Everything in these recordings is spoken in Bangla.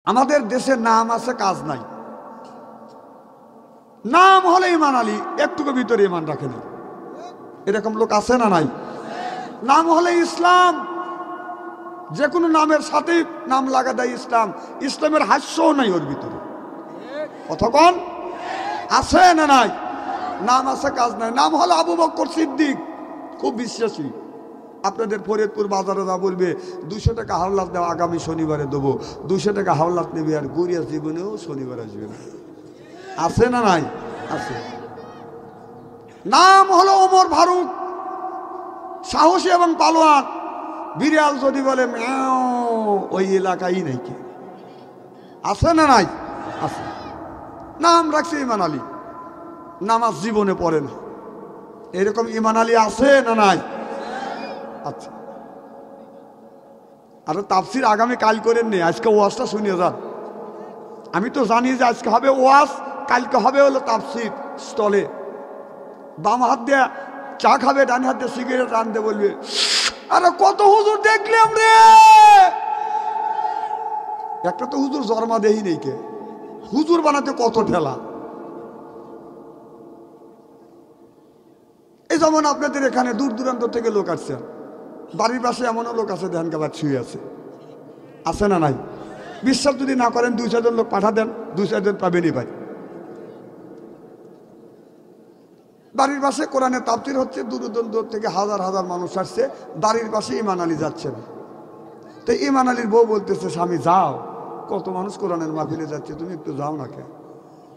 আমাদের দেশে নাম আছে, কাজ নাই। নাম হলে ইমান আলী, একটুকু ভিতরে ইমান রাখে না, এরকম লোক আছে না নাই? নাম হলে ইসলাম, যে কোনো নামের সাথে নাম লাগা দেয় ইসলাম, ইসলামের হাস্যও নাই ওর ভিতরে। কতক্ষণ আছে না নাই? নাম আছে, কাজ নাই। নাম হলো আবু বকর সিদ্দিক, খুব বিশ্বাসী। আপনাদের ফরিদপুর বাজারে যা বলবে 200 টাকা হাওলাত দেওয়া, আগামী শনিবারে দেবো, 200 টাকা হাওলাত নেবে, আর গুড়িয়া জীবনেও শনিবার আসবে না। আছে না নাই? আছে। নাম হলো ওমর ফারুক, সাহসী এবং পালোয়ান। বিড়াল যদি বলে ম্যাও, ওই এলাকায় নাই কে। আছে না নাই? আছে। নাম রাখছে ইমান আলী, নামাজ জীবনে পড়ে না, এরকম ইমান আলী আছে না নাই? আচ্ছা, আরে তাফসির আগামী কাল করেন নি, আজকে ওয়াজটা শুনিয়ে যান। আমি তো জানি যে আজকে হবে ওয়াজ, কালকে হবে হলো তাফসির স্টলে। বাম হাত দিয়ে চা খাবে, ডান হাত দিয়ে সিগারেট আনতে বলবে। আরে কত হুজুর দেখলাম রে, একটা তো হুজুর জন্মা দেহি নেই কে, হুজুর বানাতে কত ঠেলা। এই যেমন আপনাদের এখানে দূর দূরান্ত থেকে লোক আসছে, বাড়ির পাশে এমনও লোক আছে ধ্যান কাবার ছুঁয়ে আছে। আছে না নাই? বিশ্বাস যদি না করেন 2-4 জন লোক পাঠা দেন, 2-4 জন পাবেনই ভাই। বাড়ির পাশে কোরআনের তাফসীর হচ্ছে, দূর দূর থেকে হাজার হাজার মানুষ আসছে, বাড়ির পাশে ইমান আলী যাচ্ছেন। তো ইমান আলীর বউ বলতেছে, স্বামী যাও, কত মানুষ কোরআনের মাহফিলে যাচ্ছে, তুমি একটু যাও না কে?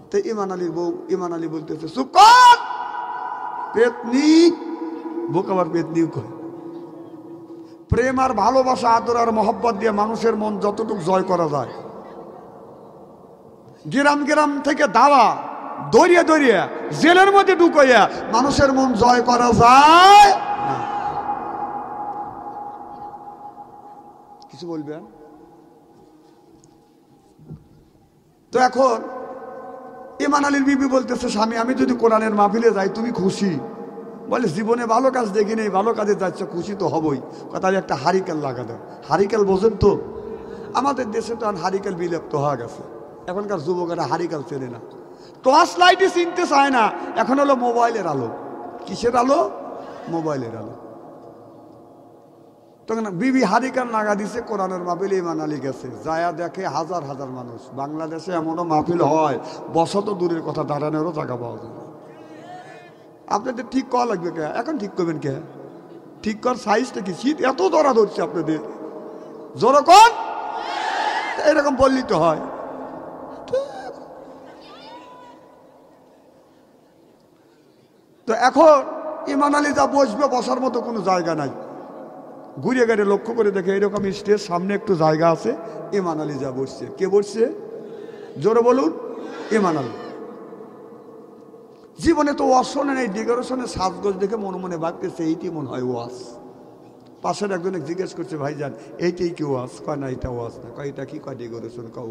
তো ইমান আলীর বউ, ইমান আলী বলতেছে, চুপ কর পেতনি, বুক আবার পেতনিও কয়। প্রেম আর ভালোবাসা, আদর আর মহব্বত দিয়ে মানুষের মন যতটুকু জয় করা যায়, গ্রাম গ্রাম থেকে দাওয়া দরিয়ে দরিয়ে জেলের মধ্যে ঢুকাইয়া মানুষের মন জয় করা যায় না। কিছু বলবেন? তো এখন ইমান আলীর বিবি বলতেছে, স্বামী আমি যদি কোরআনের মাহফিলে যাই তুমি খুশি? বলে জীবনে ভালো কাজ দেখি নেই, ভালো কাজে যাচ্ছে, খুশি তো হবই। তাহলে একটা হারিকেল লাগা দেয়। হারিকেল বোঝেন তো? আমাদের দেশে তো হারিকেল বিলুপ্ত হয়ে গেছে, এখনকার যুবকেরা হারিকেল চেনে না, টর্চ লাইটই চিনতে চায় না, এখন হলো মোবাইলের আলো। কিসের আলো? মোবাইলের আলো। তখন বিবি হারিকেল লাগা দিছে, কোরআনের মাহফিলে ইমান আলী গেছে, যায়া দেখে হাজার হাজার মানুষ। বাংলাদেশে এমনও মাহফিল হয়, বসত দূরের কথা, দাঁড়ানোরও জায়গা পাওয়া যায়। আপনাদের ঠিক করা লাগবে কে? এখন ঠিক করবেন কে? ঠিক কর সাইজটা কি? শীত এত ধরা ধরছে আপনাদের, জোরকন এরকম বললেই তো হয়। তো এখন ইমান আলী যা বসবে, বসার মতো কোনো জায়গা নাই। ঘুরে গেড়ে লক্ষ্য করে দেখে এরকম স্টেজ সামনে একটু জায়গা আছে, ইমান আলী যা বসছে। কে বসছে? জোরে বলুন, ইমান আলী। জীবনে তো ওয়াজ শোনে নেই, ডেকোরেশনের সাজগোজ দেখে মনে মনে ভাবতেছে এইটি মনে হয় ওয়াজ। পাশের একজনে জিজ্ঞেস করছে, ভাইজান এইটাই কি ওয়াজ? কয় না এটা ওয়াজ না। কয় এটা কি? কয় ডেকোরেশন। কয়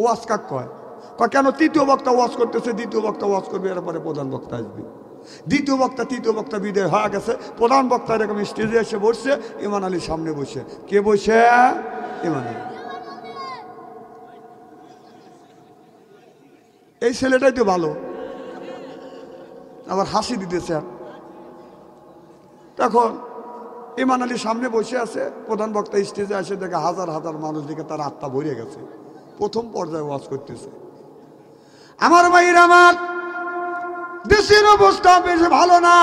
ওয়াজ কাক কয়? কয় কেন? তৃতীয় বক্তা ওয়াজ করতেছে, দ্বিতীয় বক্তা ওয়াজ করবে, এরপরে প্রধান বক্তা আসবে। দ্বিতীয় বক্তা তৃতীয় বক্তা বিদায় হয়ে গেছে, প্রধান বক্তা এরকম স্টেজে এসে বসছে, ইমান আলীর সামনে বসে। কে বসে? ইমান আলী। এই ছেলেটাই তো ভালো, আবার হাসি দিতেছে। তখন ইমান আলী সামনে বসে আছে, প্রধান বক্তা স্টেজে এসে দেখে হাজার হাজার মানুষ, দেখে তার আত্মা ভরে গেছে। প্রথম পর্যায়ে ওয়াজ করতেছে। আমার ভাইয়ের, আমার দেশের অবস্থা বেশি ভালো না,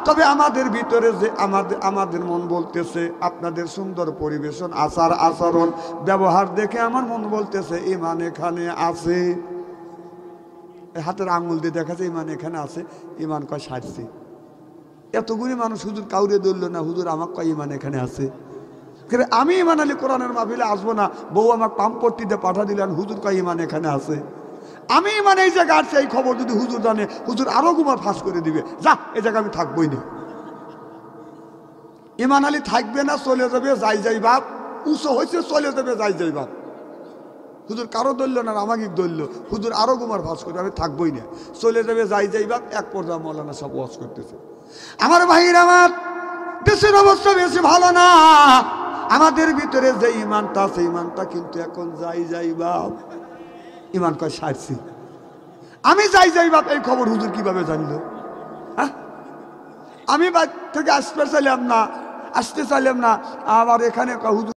তবে আমাদের ভিতরে যে আমাদের মন বলতেছে, আপনাদের সুন্দর পরিবেশন, আচার আচরণ, ব্যবহার দেখে আমার মন বলতেছে ইমান এখানে আছে। হাতের আঙুল দিয়ে দেখা যায় ইমান এখানে আছে। ইমান কয় সারছে। এতগুলি মানুষ হুজুর কাউরে ধরল না, হুজুর আমাকে কয় ইমান এখানে আছে। আমি ইমান আলী কোরআনের মাহফিলে আসবো না, বউ আমাকে পাম্পট্টি দিয়ে পাঠা দিলেন, হুজুর কয় ইমান এখানে আছে। আমি মানে এই জায়গা আসছে, এই খবর যদি হুজুর জানে, হুজুর আরো গুমার ফাঁস করে দিবে, যা এই জায়গা আমি থাকবোই না। ইমান আলী থাকবে না, চলে যাবে, যাই যাই বাপ, উঁচু হয়েছে, চলে যাবে, যাই যাই বাপ। হুজুর কারো ধরল না, আমাকে ধরল, হুজুর আরো গুমার ফাঁস করবে, আমি থাকবোই না, চলে যাবে, যাই যাই বাপ। এক পর্যায়ে মৌলানা সব ওয়াজ করতেছে। আমার ভাইয়ের, আমার দেশের অবস্থা বেশি ভালো না, আমাদের ভিতরে যে ইমানটা আছে ইমানটা কিন্তু এখন যাই বাপ ইমান কয় সারছি আমি যাই বাপ এই খবর হুজুর কিভাবে জানলো হ্যাঁ আমি বাইরে থেকে আসতে চাইলাম না আবার এখানে হুজুর